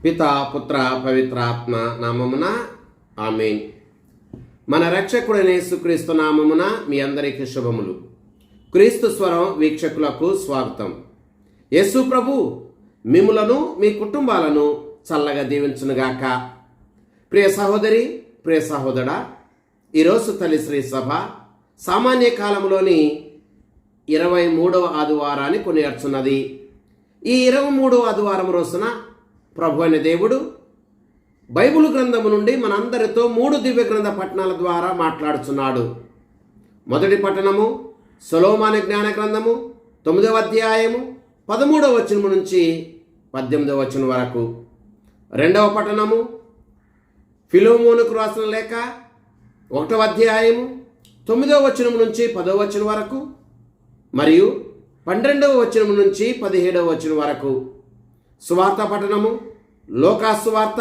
పితా పుత్ర పవిత్రాత్మ నామమున ఆమేన్. మన రక్షకుడైన యేసుక్రీస్తు నామమున మీ అందరికీ శుభములు. క్రీస్తు స్వరం వీక్షకులకు స్వాగతం. యేసు ప్రభు మిమ్ములను మీ కుటుంబాలను చల్లగా దీవించునుగాక. ప్రియ సహోదరి, ప్రియ సహోదరా, ఈరోజు తల్లి శ్రీ సభ సామాన్య కాలంలోని 23వ ఆదివారాన్ని కొనియాడుచున్నది. ఈ 23వ ఆదివారం రోజున ప్రభు అయిన దేవుడు బైబిల్ గ్రంథము నుండి మనందరితో 3 దివ్య గ్రంథ పట్టణాల ద్వారా మాట్లాడుచున్నాడు. మొదటి పట్టణము సొలొమోను జ్ఞాన గ్రంథము 9వ అధ్యాయము 13వ వచనం నుంచి 18వ వచనం వరకు. రెండవ పట్టణము ఫిలోమోనుకు రాసిన లేఖ 1వ అధ్యాయము 9వ వచనం నుంచి 10వ వచనం వరకు మరియు 12వ వచనం నుంచి 17వ వచనం వరకు. సువార్త పట్టణము లూకా సువార్త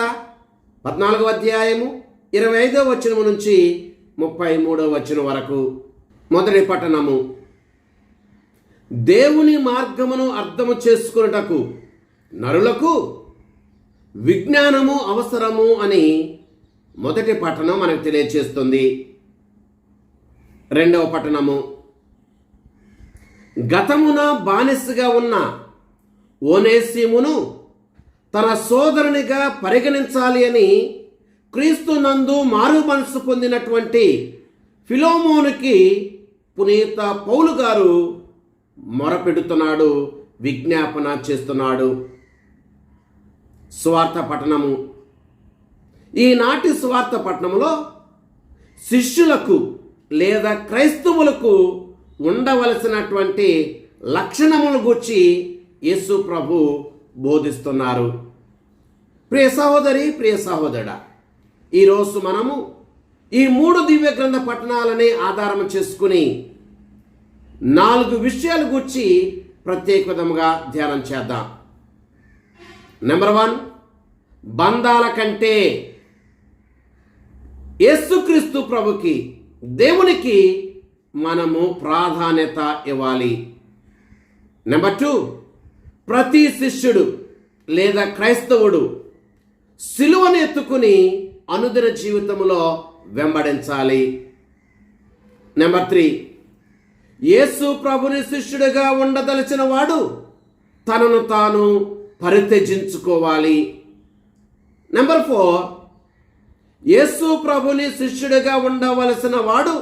14వ అధ్యాయము 25వ వచనం నుంచి 33వ వచనం వరకు. మొదటి పట్టణము దేవుని మార్గమును అర్థము చేసుకొనుటకు నరులకు విజ్ఞానము అవసరము అని మొదటి పట్టణం మనకు తెలియజేస్తుంది. రెండవ పట్టణము గతమున బానిసగా ఉన్న ఓనేసిమును తన సోదరునిగా పరిగణించాలి అని క్రీస్తు నందు మారు మనసు పొందినటువంటి ఫిలోమోనుకి పునీత పౌలు గారు మొరపెడుతున్నాడు, విజ్ఞాపన చేస్తున్నాడు. సువార్త పట్టణము ఈనాటి సువార్త పట్టణంలో శిష్యులకు లేదా క్రైస్తవులకు ఉండవలసినటువంటి లక్షణములను గూర్చి యేసు ప్రభు బోధిస్తున్నారు. ప్రియ సహోదరి, ప్రియ సహోదరుడా, ఈరోజు మనము ఈ 3 దివ్య గ్రంథ పట్టణాలని ఆధారం చేసుకుని 4 విషయాల గురించి ప్రత్యేకముగా ధ్యానం చేద్దాం. నెంబర్ 1, బంధాల కంటే యేసుక్రీస్తు ప్రభుకి, దేవునికి మనము ప్రాధాన్యత ఇవ్వాలి. నెంబర్ 2, ప్రతి శిష్యుడు లేదా క్రైస్తవుడు సిలువను ఎత్తుకుని అనుదిన జీవితంలో వెంబడించాలి. నెంబర్ 3, యేసు ప్రభుని శిష్యుడిగా ఉండదలిచిన వాడు తనను తాను పరిత్యజించుకోవాలి. నెంబర్ 4, యేసు ప్రభుని శిష్యుడిగా ఉండవలసిన వాడు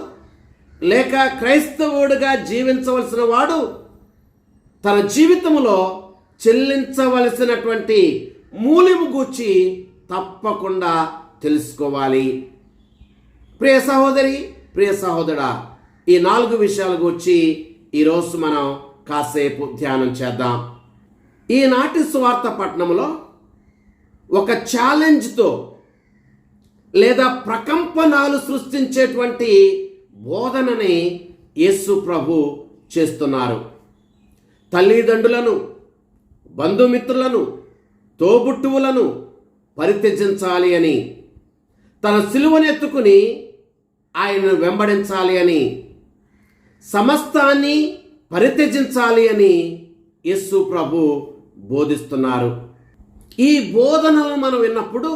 లేక క్రైస్తవుడిగా జీవించవలసిన వాడు తన జీవితంలో చెల్లించవలసినటువంటి మూల్యము గూర్చి తప్పకుండా తెలుసుకోవాలి. ప్రియ సహోదరి, ప్రియ సహోదరా, ఈ 4 విషయాల గురించి ఈరోజు మనం కాసేపు ధ్యానం చేద్దాం. ఈనాటి సువార్త పట్టణంలో ఒక ఛాలెంజ్తో లేదా ప్రకంపనాలు సృష్టించేటువంటి బోధనని యేసు ప్రభు చేస్తున్నారు. తల్లిదండ్రులను, బంధుమిత్రులను, తోబుట్టువులను పరిత్యజించాలి అని, తన సిలువను ఎత్తుకుని ఆయనను వెంబడించాలి అని, సమస్తాన్ని పరిత్యజించాలి అని యేసు ప్రభు బోధిస్తున్నారు. ఈ బోధనలు మనం విన్నప్పుడు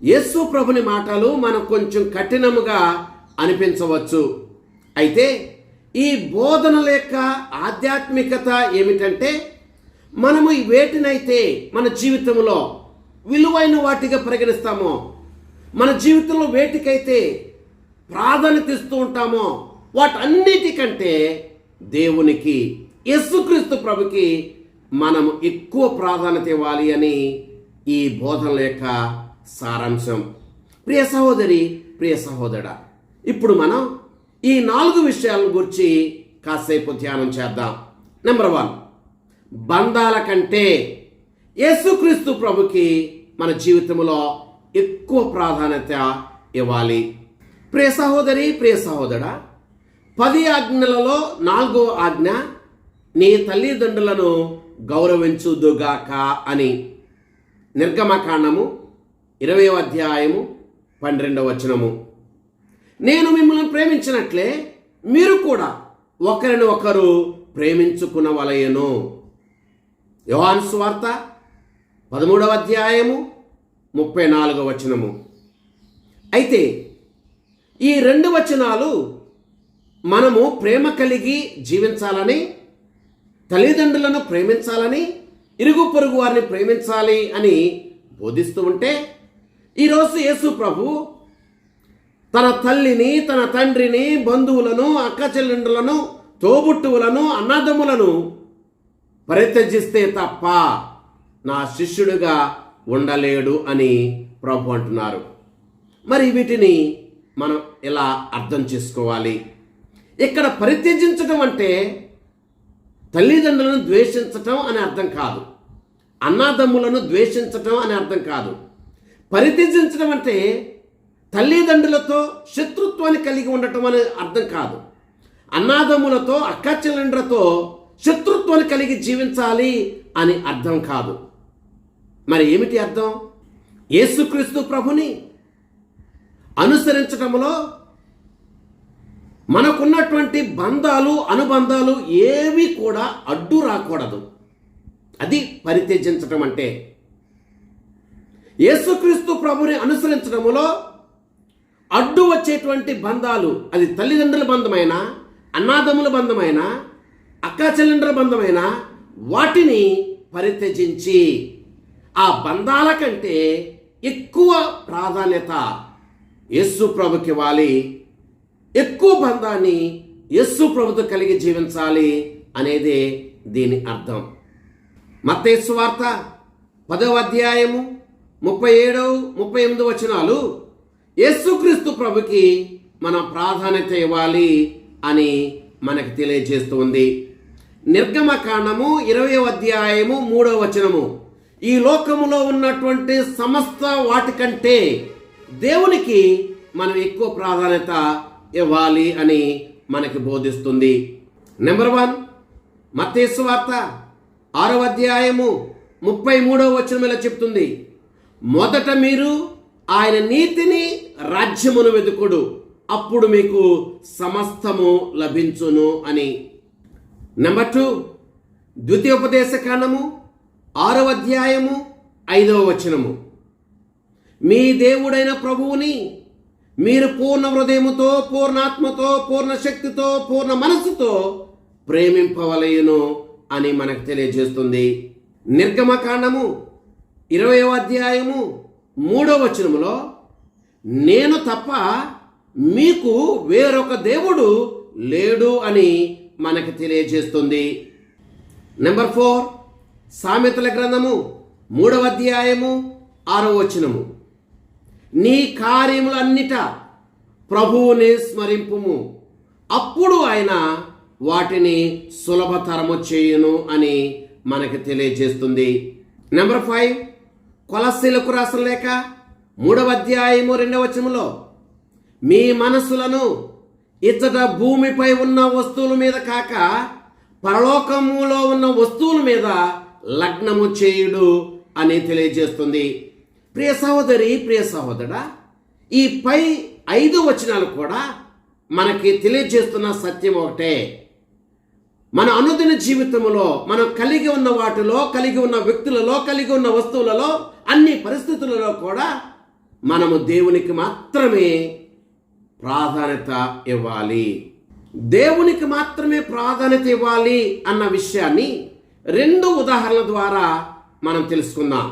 యేసు ప్రభుని మాటలు మనకు కొంచెం కఠినముగా అనిపించవచ్చు. అయితే ఈ బోధనల యొక్క ఆధ్యాత్మికత ఏమిటంటే, మనము వేటినైతే మన జీవితంలో విలువైన వాటిగా పరిగణిస్తామో, మన జీవితంలో వేటికైతే ప్రాధాన్యత ఇస్తూ ఉంటామో, వాటన్నిటికంటే దేవునికి, యేసుక్రీస్తు ప్రభుకి మనము ఎక్కువ ప్రాధాన్యత ఇవ్వాలి అని ఈ బోధనల యొక్క సారాంశం. ప్రియ సహోదరి, ప్రియ సహోదరుడా, ఇప్పుడు మనం ఈ 4 విషయాల గురించి కాసేపు ధ్యానం చేద్దాం. నెంబర్ 1, బంధాల కంటే యేసుక్రీస్తు ప్రభుకి మన జీవితంలో ఎక్కువ ప్రాధాన్యత ఇవ్వాలి. ప్రియ సహోదరి, ప్రియ సహోదరుడా, 10 ఆజ్ఞలలో 4వ ఆజ్ఞ నీ తల్లిదండ్రులను గౌరవించుదుగాక అని. నిర్గమకాండము 20వ అధ్యాయము 12వ వచనము. నేను మిమ్మల్ని ప్రేమించినట్లే మీరు కూడా ఒకరిని ఒకరు ప్రేమించుకునవలెను. యోహాను సువార్త 13వ అధ్యాయము 34వ వచనము. అయితే ఈ 2 వచనాలు మనము ప్రేమ కలిగి జీవించాలని, తల్లిదండ్రులను ప్రేమించాలని, ఇరుగు పొరుగు వారిని ప్రేమించాలి అని బోధిస్తూ ఉంటే, ఈరోజు యేసు ప్రభు తన తల్లిని, తన తండ్రిని, బంధువులను, అక్క చెల్లెండ్రులను, తోబుట్టువులను, అన్నదమ్ములను పరిత్యజిస్తే తప్ప నా శిష్యుడిగా ఉండలేడు అని ప్రభు అంటున్నారు. మరి వీటిని మనం ఎలా అర్థం చేసుకోవాలి? ఇక్కడ పరిత్యజించడం అంటే తల్లిదండ్రులను ద్వేషించటం అని అర్థం కాదు, అన్నదమ్ములను ద్వేషించటం అని అర్థం కాదు. పరిత్యజించడం అంటే తల్లిదండ్రులతో శత్రుత్వాన్ని కలిగి ఉండటం అనే అర్థం కాదు. అన్నదమ్ములతో, అక్క చెల్లెండ్రతో శత్రుత్వాన్ని కలిగి జీవించాలి అని అర్థం కాదు. మరి ఏమిటి అర్థం? యేసుక్రీస్తు ప్రభుని అనుసరించటంలో మనకున్నటువంటి బంధాలు, అనుబంధాలు ఏవి కూడా అడ్డు రాకూడదు. అది పరిత్యజించటం అంటే. యేసుక్రీస్తు ప్రభుని అనుసరించడంలో అడ్డు వచ్చేటువంటి బంధాలు, అది తల్లిదండ్రుల బంధమైన, అన్నాదమ్ముల బంధమైన, అక్కా చెల్లెండ్రుల బంధమైన, వాటిని పరిత్యజించి ఆ బంధాల కంటే ఎక్కువ ప్రాధాన్యత యేసు ప్రభుకి ఇవ్వాలి, ఎక్కువ బంధాన్ని యేసు ప్రభుతో కలిగి జీవించాలి అనేదే దీని అర్థం. మత్తయి సువార్త 10వ అధ్యాయము 37, 38 వచనాలు యేసుక్రీస్తు ప్రభుకి మనం ప్రాధాన్యత ఇవ్వాలి అని మనకు తెలియజేస్తుంది. నిర్గమకాండము 20వ అధ్యాయము 3వ వచనము, ఈ లోకములో ఉన్నటువంటి సమస్త వాటికంటే దేవునికి మనం ఎక్కువ ప్రాధాన్యత ఇవ్వాలి అని మనకి బోధిస్తుంది. నెంబర్ 1 మత్తయి సువార్త 6వ అధ్యాయము 33వ వచనం ఇలా చెప్తుంది, మొదట మీరు ఆయన నీతిని, రాజ్యమును వెతుకుడు, అప్పుడు మీకు సమస్తము లభించును అని. నెంబర్ 2 ద్వితీయోపదేశకాండము 6వ అధ్యాయము 5వ వచనము, మీ దేవుడైన ప్రభువుని మీరు పూర్ణ హృదయముతో, పూర్ణాత్మతో, పూర్ణ శక్తితో, పూర్ణ మనస్సుతో ప్రేమింపవలయును అని మనకు తెలియజేస్తుంది. నిర్గమకాండము 20వ అధ్యాయము 3వ వచనములో, నేను తప్ప మీకు వేరొక దేవుడు లేడు అని మనకు తెలియజేస్తుంది. నెంబర్ 4 సామెతల గ్రంథము 3వ అధ్యాయము 6వ వచనము, నీ కార్యములన్నిట ప్రభువుని స్మరింపుము, అప్పుడు ఆయన వాటిని సులభతరము చేయును అని మనకు తెలియజేస్తుంది. నెంబర్ 5 కొలస్సీలకు రాసిన లేఖ 3వ అధ్యాయము 2వ వచనములో, మీ మనస్సులను ఇచ్చట భూమిపై ఉన్న వస్తువుల మీద కాక పరలోకములో ఉన్న వస్తువుల మీద లగ్నము చేయుడు అని తెలియజేస్తుంది. ప్రియ సహోదరి, ప్రియ సహోదరా, ఈ పై 5 వచనాలు కూడా మనకి తెలియజేస్తున్న సత్యం ఒకటే. మన అనుదిన జీవితంలో మనం కలిగి ఉన్న వాటిలో, కలిగి ఉన్న వ్యక్తులలో, కలిగి ఉన్న వస్తువులలో, అన్ని పరిస్థితులలో కూడా మనము దేవునికి మాత్రమే ప్రాధాన్యత ఇవ్వాలి. దేవునికి మాత్రమే ప్రాధాన్యత ఇవ్వాలి అన్న విషయాన్ని 2 ఉదాహరణల ద్వారా మనం తెలుసుకుందాం.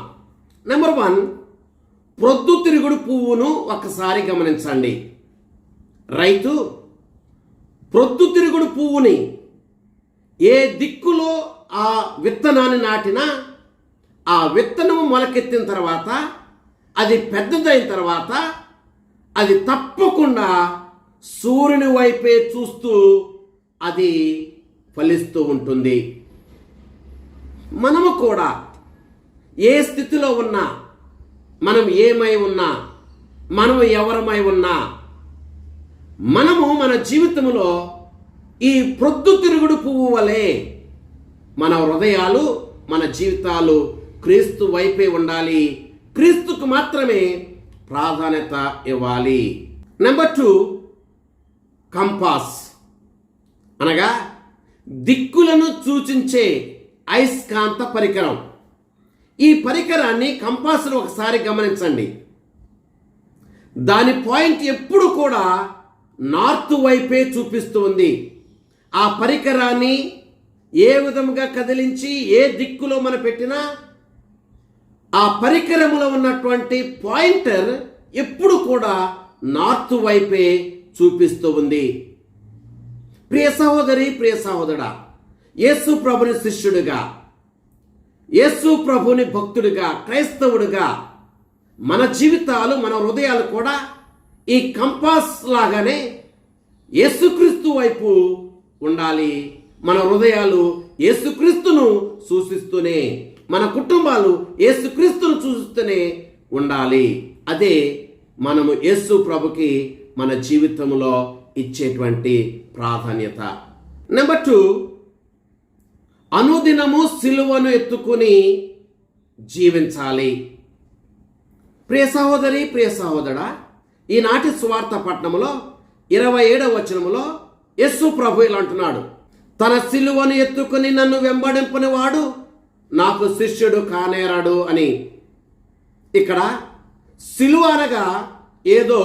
నెంబర్ 1 ప్రొద్దుతిరుగుడు పువ్వును ఒకసారి గమనించండి. రైతు ప్రొద్దుతిరుగుడు పువ్వుని ఏ దిక్కులో ఆ విత్తనాన్ని నాటినా, ఆ విత్తనం మొలకెత్తిన తర్వాత, అది పెద్దదైన తర్వాత, అది తప్పకుండా సూర్యుని వైపే చూస్తూ అది ఫలిస్తూ ఉంటుంది. మనము కూడా ఏ స్థితిలో ఉన్నా, మనం ఏమై ఉన్నా, మనము ఎవరమై ఉన్నా, మనము మన జీవితంలో ఈ ప్రొద్దుతిరుగుడు పువ్వు వలె మన హృదయాలు, మన జీవితాలు క్రీస్తు వైపే ఉండాలి. క్రీస్తుకు మాత్రమే ప్రాధాన్యత ఇవ్వాలి. నెంబర్ 2 కంపాస్ అనగా దిక్కులను సూచించే అయస్కాంత పరికరం. ఈ పరికరాన్ని కంపాస్ను ఒకసారి గమనించండి. దాని పాయింట్ ఎప్పుడు కూడా నార్త్ వైపే చూపిస్తూ ఉంది. ఆ పరికరాన్ని ఏ విధముగా కదిలించి ఏ దిక్కులో మనం పెట్టినా ఆ పరికరములో ఉన్నటువంటి పాయింటర్ ఎప్పుడు కూడా నార్త్ వైపే చూపిస్తూ ఉంది. ప్రియ సహోదరి, ప్రియ సహోదరా, యేసు ప్రభుని శిష్యుడిగా, యేసు ప్రభుని భక్తుడిగా, క్రైస్తవుడిగా మన జీవితాలు, మన హృదయాలు కూడా ఈ కంపాస్ లాగానే యేసుక్రీస్తు వైపు ఉండాలి. మన హృదయాలు యేసుక్రీస్తును సూచిస్తూనే, మన కుటుంబాలు యేసుక్రీస్తును చూస్తూనే ఉండాలి. అదే మనము యేసు ప్రభుకి మన జీవితంలో ఇచ్చేటువంటి ప్రాధాన్యత. నెంబర్ 2, అనుదినము సిలువను ఎత్తుకుని జీవించాలి. ప్రియ సహోదరి, ప్రియ సహోదరా, ఈనాటి సువార్త పట్టణంలో 27వ వచనములో యేసు ప్రభు ఇలా అంటున్నాడు, తన సిలువను ఎత్తుకుని నన్ను వెంబడింపని వాడు నాకు శిష్యుడు కానేరాడు అని. ఇక్కడ సిలువ అనగా ఏదో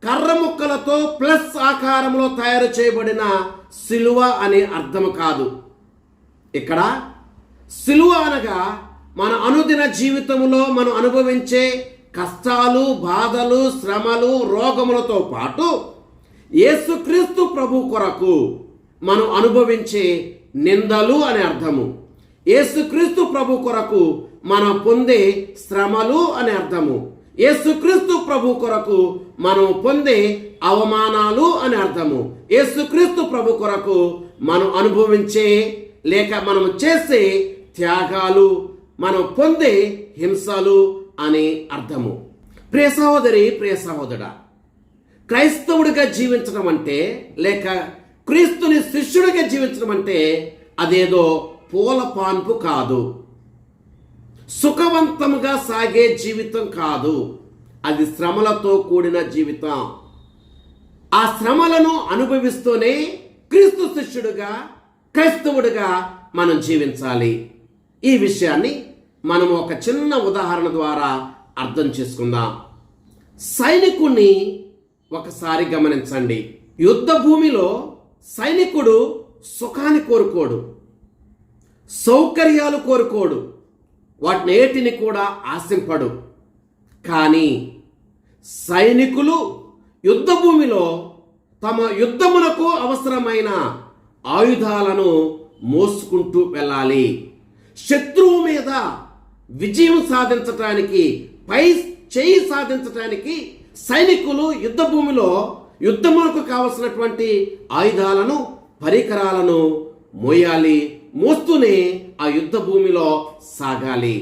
కర్ర ముక్కలతో ప్లస్ ఆకారంలో తయారు చేయబడిన సిలువ అనే అర్థము కాదు. ఇక్కడ సిలువ అనగా మన అనుదిన జీవితంలో మనం అనుభవించే కష్టాలు, బాధలు, శ్రమలు, రోగములతో పాటు యేసుక్రీస్తు ప్రభు కొరకు మనం అనుభవించే నిందలు అనే అర్థము. యేసుక్రీస్తు ప్రభు కొరకు మనం పొందే శ్రమలు అనే అర్థము. యేసుక్రీస్తు ప్రభు కొరకు మనం పొందే అవమానాలు అనే అర్థము. యేసుక్రీస్తు ప్రభు కొరకు మనం అనుభవించే లేక మనం చేసే త్యాగాలు, మనం పొందే హింసలు అనే అర్థము. ప్రియ సహోదరి, ప్రియ సహోదరా, క్రైస్తవుడిగా జీవించడం అంటే లేక క్రీస్తుని శిష్యుడిగా జీవించడం అంటే అదేదో పూల పాన్పు కాదు, సుఖవంతముగా సాగే జీవితం కాదు. అది శ్రమలతో కూడిన జీవితం. ఆ శ్రమలను అనుభవిస్తూనే క్రీస్తు శిష్యుడిగా, క్రైస్తవుడిగా మనం జీవించాలి. ఈ విషయాన్ని మనం ఒక చిన్న ఉదాహరణ ద్వారా అర్థం చేసుకుందాం. సైనికుణ్ణి ఒకసారి గమనించండి. యుద్ధ భూమిలో సైనికుడు సుఖాన్ని కోరుకోడు, సౌకర్యాలు కోరుకోడు, వాటినేటిని కూడా ఆశింపడు. కానీ సైనికులు యుద్ధ భూమిలో తమ యుద్ధములకు అవసరమైన ఆయుధాలను మోసుకుంటూ వెళ్ళాలి. శత్రువు మీద విజయం సాధించటానికి, పై చేయి సాధించటానికి సైనికులు యుద్ధ భూమిలో యుద్ధములకు కావలసినటువంటి ఆయుధాలను, పరికరాలను మోయాలి. మోస్తూనే ఆ యుద్ధ భూమిలో సాగాలి.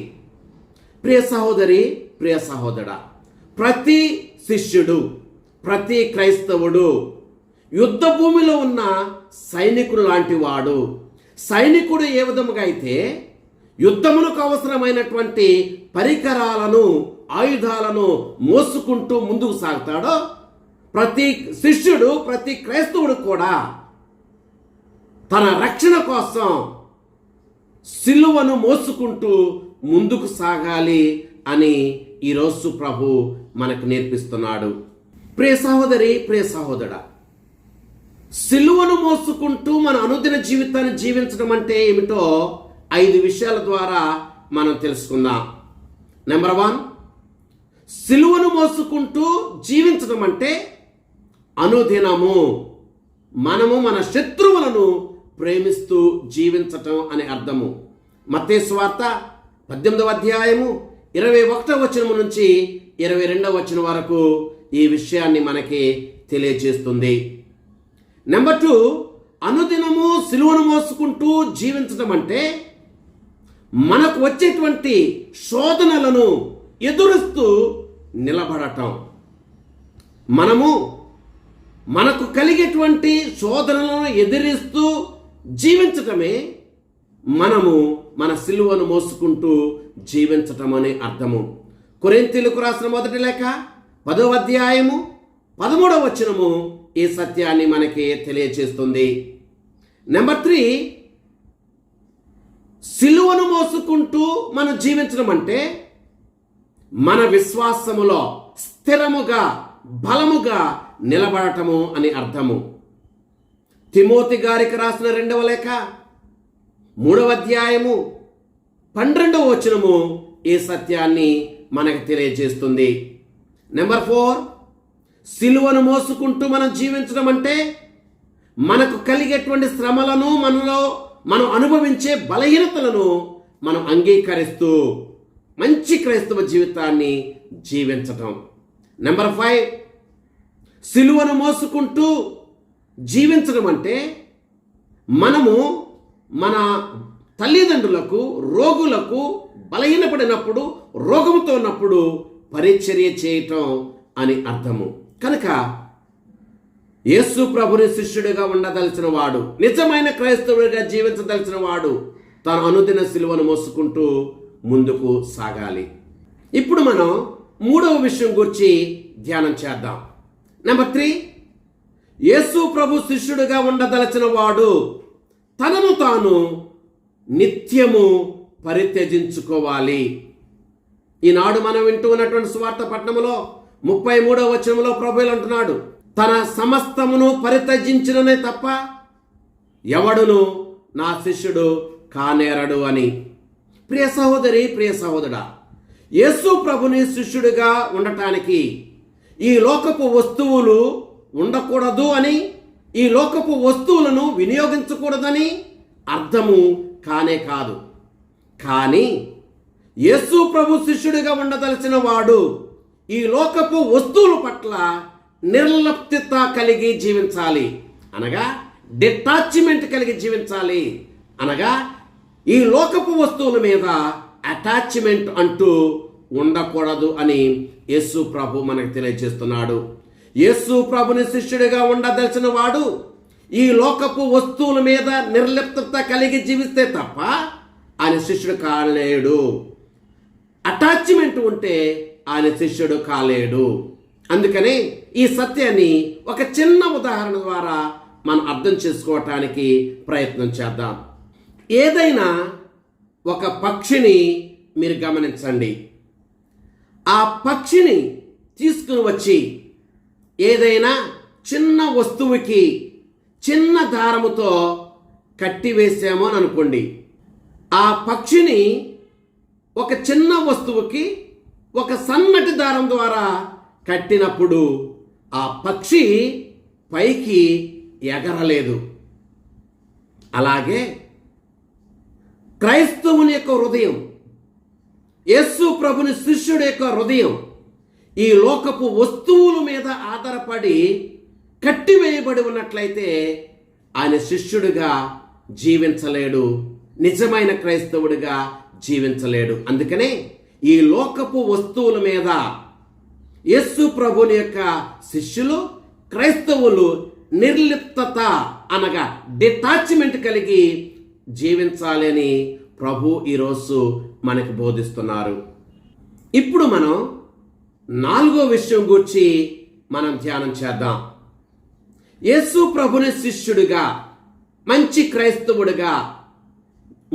ప్రియ సహోదరి, ప్రియ సహోదరా, ప్రతి శిష్యుడు, ప్రతి క్రైస్తవుడు యుద్ధ భూమిలో ఉన్న సైనికుడు లాంటి వాడు. సైనికుడు ఏ విధముగా అయితే యుద్ధమునకు అవసరమైనటువంటి పరికరాలను, ఆయుధాలను మోసుకుంటూ ముందుకు సాగుతాడో, ప్రతి శిష్యుడు, ప్రతి క్రైస్తవుడు కూడా తన రక్షణ కోసం సిలువను మోసుకుంటూ ముందుకు సాగాలి అని ఈరోజు ప్రభు మనకు నేర్పిస్తున్నాడు. ప్రియ సహోదరి, ప్రియ సహోదరా, సిలువను మోసుకుంటూ మన అనుదిన జీవితాన్ని జీవించడం అంటే ఏమిటో 5 విషయాల ద్వారా మనం తెలుసుకుందాం. నెంబర్ 1, సిలువను మోసుకుంటూ జీవించడం అంటే అనుదినము మనము మన శత్రువులను ప్రేమిస్తూ జీవించటం అనే అర్థము. మత్తయి సువార్త 18వ అధ్యాయము 21వ వచనం నుంచి 22వ వచనం వరకు ఈ విషయాన్ని మనకి తెలియజేస్తుంది. నెంబర్ 2, అనుదినము సిలువను మోసుకుంటూ జీవించడం అంటే మనకు వచ్చేటువంటి శోధనలను ఎదురుస్తూ నిలబడటం. మనకు కలిగేటువంటి శోధనలను ఎదిరిస్తూ జీవించటమే మనము మన సిలువను మోసుకుంటూ జీవించటం అనే అర్థము. కొరింథీయులకు రాసిన మొదటి లేఖ 10వ అధ్యాయము 13వ వచనము ఈ సత్యాన్ని మనకి తెలియజేస్తుంది. నెంబర్ 3, సిలువను మోసుకుంటూ మనం జీవించడం అంటే మన విశ్వాసములో స్థిరముగా బలముగా నిలబడటము అని అర్థము. తిమోతి గారికి రాసిన 2వ లేఖ 3వ అధ్యాయము 12వ వచనము ఈ సత్యాన్ని మనకు తెలియజేస్తుంది. నెంబర్ 4, సిలువను మోసుకుంటూ మనం జీవించడం అంటే మనకు కలిగేటువంటి శ్రమలను, మనం అనుభవించే బలహీనతలను మనం అంగీకరిస్తూ మంచి క్రైస్తవ జీవితాన్ని జీవించటం. నెంబర్ 5, సిలువను మోసుకుంటూ జీవించడం అంటే మనము మన తల్లిదండ్రులకు, రోగులకు, బలహీనపడినప్పుడు, రోగముతో ఉన్నప్పుడు పరిచర్య చేయటం అని అర్థము. కనుక యేసు ప్రభుని శిష్యుడిగా ఉండదలిచిన వాడు, నిజమైన క్రైస్తవుడిగా జీవించదలిచిన వాడు తన అనుదిన సిలువను మోసుకుంటూ ముందుకు సాగాలి. ఇప్పుడు మనం 3వ విషయం గురించి ధ్యానం చేద్దాం. నెంబర్ 3, యేసు ప్రభు శిష్యుడిగా ఉండదలచిన వాడు తనను తాను నిత్యము పరిత్యజించుకోవాలి. ఈనాడు మనం వింటూ ఉన్నటువంటి సువార్త పట్టణములో 33వ వచనంలో ప్రభువు అంటున్నాడు, తన సమస్తమును పరిత్యజించిననే తప్ప ఎవడును నా శిష్యుడు కానేరడు అని. ప్రియ సహోదరి, ప్రియ సహోదరుడా, యేసు ప్రభుని శిష్యుడిగా ఉండటానికి ఈ లోకపు వస్తువులు ఉండకూడదు అని, ఈ లోకపు వస్తువులను వినియోగించకూడదని అర్థము కానే కాదు. కానీ యేసు ప్రభు శిష్యుడిగా ఉండదలిచిన వాడు ఈ లోకపు వస్తువుల పట్ల నిర్లిప్తత కలిగి జీవించాలి, అనగా డిటాచ్మెంట్ కలిగి జీవించాలి, అనగా ఈ లోకపు వస్తువుల మీద అటాచ్మెంట్ అంటూ ఉండకూడదు అని యేసు ప్రభు మనకు తెలియజేస్తున్నాడు. యేసు ప్రభుని శిష్యుడిగా ఉండదలిచిన వాడు ఈ లోకపు వస్తువుల మీద నిర్లిప్తత కలిగి జీవిస్తే తప్ప ఆయన శిష్యుడు కాలేడు. అటాచ్మెంట్ ఉంటే ఆయన శిష్యుడు కాలేడు. అందుకని ఈ సత్యాన్ని ఒక చిన్న ఉదాహరణ ద్వారా మనం అర్థం చేసుకోవటానికి ప్రయత్నం చేద్దాం. ఏదైనా ఒక పక్షిని మీరు గమనించండి. ఆ పక్షిని తీసుకుని వచ్చి ఏదైనా చిన్న వస్తువుకి చిన్న దారముతో కట్టివేసామో అని అనుకోండి. ఆ పక్షిని ఒక చిన్న వస్తువుకి ఒక సన్నటి దారం ద్వారా కట్టినప్పుడు ఆ పక్షి పైకి ఎగరలేదు. అలాగే క్రైస్తవుని యొక్క హృదయం, యేసు ప్రభుని శిష్యుడి యొక్క హృదయం ఈ లోకపు వస్తువుల మీద ఆధారపడి కట్టివేయబడి ఉన్నట్లయితే ఆయన శిష్యుడిగా జీవించలేడు, నిజమైన క్రైస్తవుడిగా జీవించలేడు. అందుకనే ఈ లోకపు వస్తువుల మీద యేసు ప్రభుని యొక్క శిష్యులు, క్రైస్తవులు నిర్లిప్తత అనగా డిటాచ్మెంట్ కలిగి జీవించాలి అని ప్రభు ఈరోజు మనకు బోధిస్తున్నారు. ఇప్పుడు మనం 4వ విషయం గురించి మనం ధ్యానం చేద్దాం. యేసు ప్రభుని శిష్యుడిగా, మంచి క్రైస్తవుడిగా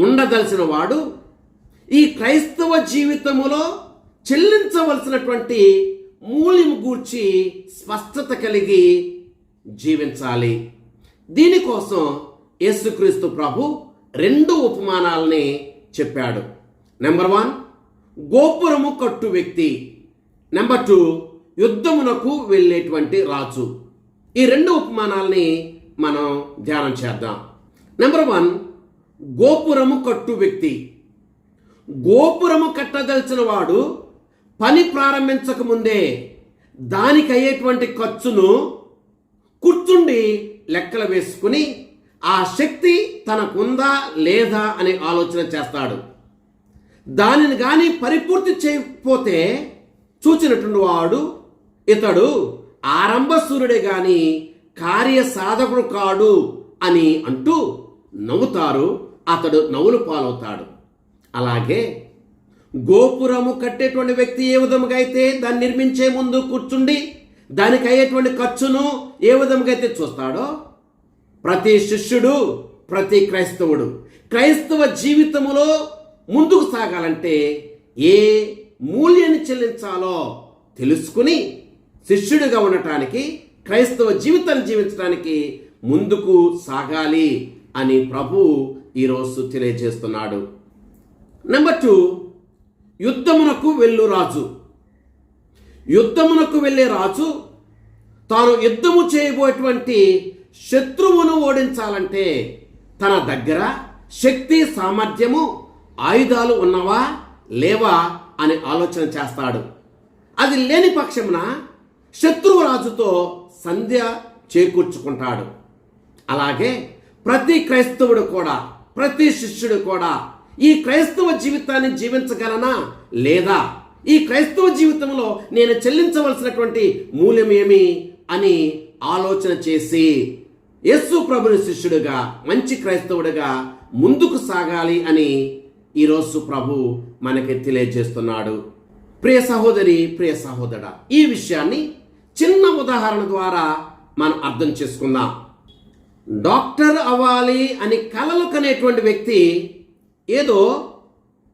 ఉండదలసిన వాడు ఈ క్రైస్తవ జీవితములో చెల్లించవలసినటువంటి మూల్యం గూర్చి స్పష్టత కలిగి జీవించాలి. దీనికోసం యేసుక్రీస్తు ప్రభు 2 ఉపమానాలని చెప్పాడు. నెంబర్ 1, గోపురము కట్టు వ్యక్తి. నెంబర్ 2, యుద్ధమునకు వెళ్ళేటువంటి రాజు. ఈ 2 ఉపమానాలని మనం ధ్యానం చేద్దాం. నెంబర్ 1, గోపురము కట్టు వ్యక్తి. గోపురము కట్టదలిచిన వాడు పని ప్రారంభించక ముందే దానికి అయ్యేటువంటి ఖర్చును కూర్చుండి లెక్కలు వేసుకుని ఆ శక్తి తనకుందా లేదా అనే ఆలోచన చేస్తాడు. దానిని కానీ పరిపూర్తి చేయకపోతే చూచినటువంటి వాడు ఇతడు ఆరంభసూరుడే గాని కార్య సాధకుడు కాడు అని అంటూ నవ్వుతారు. అతడు నవ్వులు పాలవుతాడు. అలాగే గోపురము కట్టేటువంటి వ్యక్తి ఏ విధముగా అయితే దాన్ని నిర్మించే ముందు కూర్చుండి దానికి అయ్యేటువంటి ఖర్చును ఏ విధముగా అయితే చూస్తాడో, ప్రతి శిష్యుడు, ప్రతి క్రైస్తవుడు క్రైస్తవ జీవితములో ముందుకు సాగాలంటే ఏ మూల్యాన్ని చెల్లించాలో తెలుసుకుని శిష్యుడిగా ఉండటానికి, క్రైస్తవ జీవితాన్ని జీవించడానికి ముందుకు సాగాలి అని ప్రభు ఈరోజు తెలియజేస్తున్నాడు. నెంబర్ 2, యుద్ధమునకు వెళ్ళు రాజు. యుద్ధమునకు వెళ్ళే రాజు తాను యుద్ధము చేయబోయేటువంటి శత్రువును ఓడించాలంటే తన దగ్గర శక్తి, సామర్థ్యము, ఆయుధాలు ఉన్నవా లేవా అని ఆలోచన చేస్తాడు. అది లేని పక్షమున శత్రువు రాజుతో సంధ్య చేకూర్చుకుంటాడు. అలాగే ప్రతి క్రైస్తవుడు కూడా, ప్రతి శిష్యుడు కూడా ఈ క్రైస్తవ జీవితాన్ని జీవించగలనా లేదా, ఈ క్రైస్తవ జీవితంలో నేను చెల్లించవలసినటువంటి మూల్యం ఏమి అని ఆలోచన చేసి యేసు ప్రభుని శిష్యుడిగా, మంచి క్రైస్తవుడిగా ముందుకు సాగాలి అని ఈరోజు ప్రభు మనకి తెలియజేస్తున్నాడు. ప్రియ సహోదరి, ప్రియ సహోదరా, ఈ విషయాన్ని చిన్న ఉదాహరణ ద్వారా మనం అర్థం చేసుకుందాం. డాక్టర్ అవ్వాలి అని కలలు కనేటువంటి వ్యక్తి ఏదో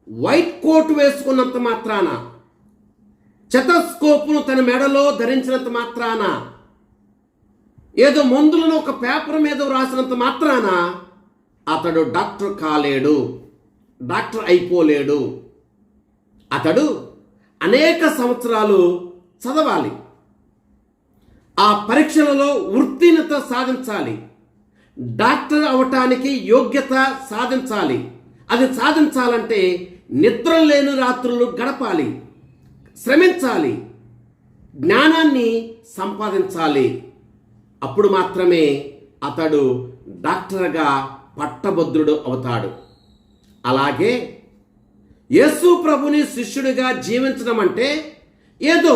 వైట్ కోట్ వేసుకున్నంత మాత్రాన, స్టెతస్కోప్ను తన మెడలో ధరించినంత మాత్రాన, ఏదో మందులను ఒక పేపర్ మీద రాసినంత మాత్రాన అతడు డాక్టర్ కాలేడు, డాక్టర్ అయిపోలేడు. అతడు అనేక సంవత్సరాలు చదవాలి, ఆ పరీక్షలలో ఉత్తీర్ణత సాధించాలి, డాక్టర్ అవటానికి యోగ్యత సాధించాలి. అది సాధించాలంటే నిద్ర లేని రాత్రులు గడపాలి, శ్రమించాలి, జ్ఞానాన్ని సంపాదించాలి. అప్పుడు మాత్రమే అతడు డాక్టర్గా పట్టభద్రుడు అవుతాడు. అలాగే యేసు ప్రభుని శిష్యుడిగా జీవించడం అంటే ఏదో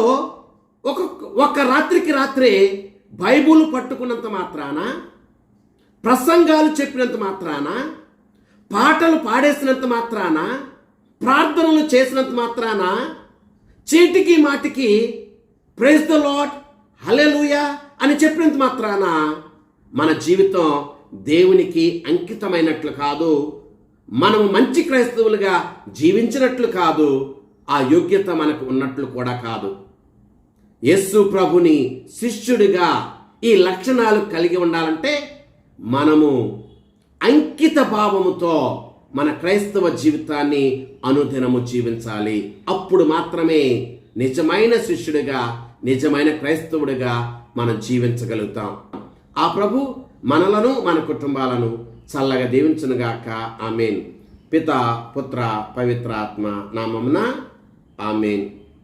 ఒక రాత్రికి రాత్రే బైబుల్ పట్టుకున్నంత మాత్రాన, ప్రసంగాలు చెప్పినంత మాత్రాన, పాటలు పాడేసినంత మాత్రాన, ప్రార్థనలు చేసినంత మాత్రాన, చీటికి మాటికి ప్రైజ్ ద లార్డ్, హల్లెలూయా అని చెప్పినంత మాత్రాన మన జీవితం దేవునికి అంకితమైనట్లు కాదు, మనము మంచి క్రైస్తవులుగా జీవించినట్లు కాదు, ఆ యోగ్యత మనకు ఉన్నట్లు కూడా కాదు. యేసు ప్రభుని శిష్యుడిగా ఈ లక్షణాలు కలిగి ఉండాలంటే మనము అంకిత భావముతో మన క్రైస్తవ జీవితాన్ని అనుదినము జీవించాలి. అప్పుడు మాత్రమే నిజమైన శిష్యుడిగా, నిజమైన క్రైస్తవుడిగా మనం జీవించగలుగుతాం. ఆ ప్రభు మనలను, మన కుటుంబాలను చల్లగా దీవించునుగాక. ఆమేన్. పిత, పుత్ర, పవిత్రాత్మ నామమున ఆమేన్.